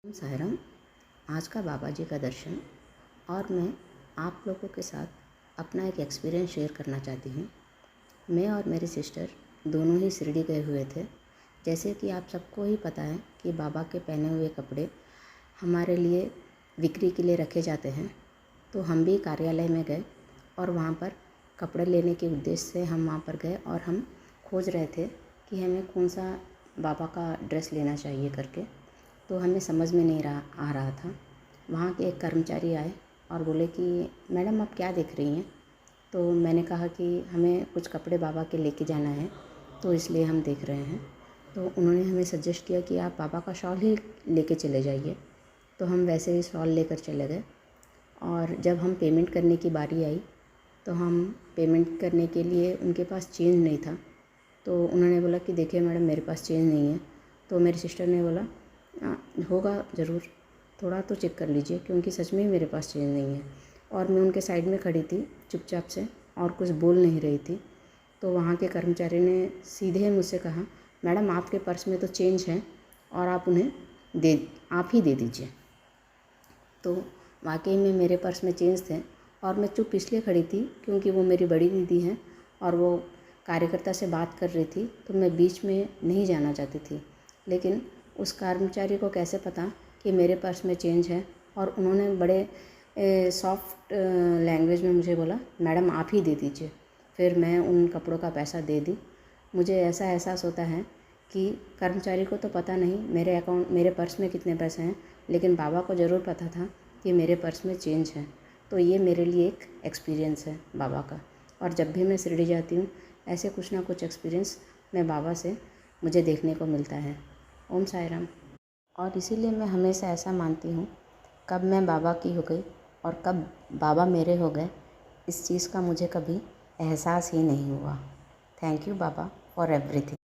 सायरम, आज का बाबा जी का दर्शन और मैं आप लोगों के साथ अपना एक एक्सपीरियंस शेयर करना चाहती हूँ। मैं और मेरी सिस्टर दोनों ही शिरडी गए हुए थे। जैसे कि आप सबको ही पता है कि बाबा के पहने हुए कपड़े हमारे लिए बिक्री के लिए रखे जाते हैं, तो हम भी कार्यालय में गए और वहाँ पर कपड़े लेने के उद्देश्य से हम वहाँ पर गए और हम खोज रहे थे कि हमें कौन सा बाबा का ड्रेस लेना चाहिए करके। तो हमें समझ में नहीं आ रहा था। वहाँ के एक कर्मचारी आए और बोले कि मैडम आप क्या देख रही हैं। तो मैंने कहा कि हमें कुछ कपड़े बाबा के लेके जाना है, तो इसलिए हम देख रहे हैं। तो उन्होंने हमें सजेस्ट किया कि आप बाबा का शॉल ही लेके चले जाइए। तो हम वैसे ही शॉल लेकर चले गए और जब हम पेमेंट करने की बारी आई तो हम पेमेंट करने के लिए उनके पास चेंज नहीं था। तो उन्होंने बोला कि देखिए मैडम मेरे पास चेंज नहीं है। तो मेरी सिस्टर ने बोला होगा ज़रूर, थोड़ा तो चेक कर लीजिए, क्योंकि सच में ही मेरे पास चेंज नहीं है। और मैं उनके साइड में खड़ी थी चुपचाप से और कुछ बोल नहीं रही थी। तो वहाँ के कर्मचारी ने सीधे मुझसे कहा, मैडम आपके पर्स में तो चेंज है और आप ही दे दीजिए। तो वाकई में मेरे पर्स में चेंज थे और मैं चुप इसलिए खड़ी थी क्योंकि वो मेरी बड़ी दीदी हैं और वो कार्यकर्ता से बात कर रही थी, तो मैं बीच में नहीं जाना चाहती थी। लेकिन उस कर्मचारी को कैसे पता कि मेरे पर्स में चेंज है, और उन्होंने बड़े सॉफ्ट लैंग्वेज में मुझे बोला, मैडम आप ही दे दीजिए। फिर मैं उन कपड़ों का पैसा दे दी। मुझे ऐसा एहसास होता है कि कर्मचारी को तो पता नहीं मेरे पर्स में कितने पैसे हैं, लेकिन बाबा को ज़रूर पता था कि मेरे पर्स में चेंज है। तो ये मेरे लिए एक एक्सपीरियंस है बाबा का। और जब भी मैं शिरडी जाती हूँ ऐसे कुछ ना कुछ एक्सपीरियंस मैं बाबा से मुझे देखने को मिलता है। ओम साईराम। और इसीलिए मैं हमेशा ऐसा मानती हूँ, कब मैं बाबा की हो गई और कब बाबा मेरे हो गए, इस चीज़ का मुझे कभी एहसास ही नहीं हुआ। Thank you Baba for everything.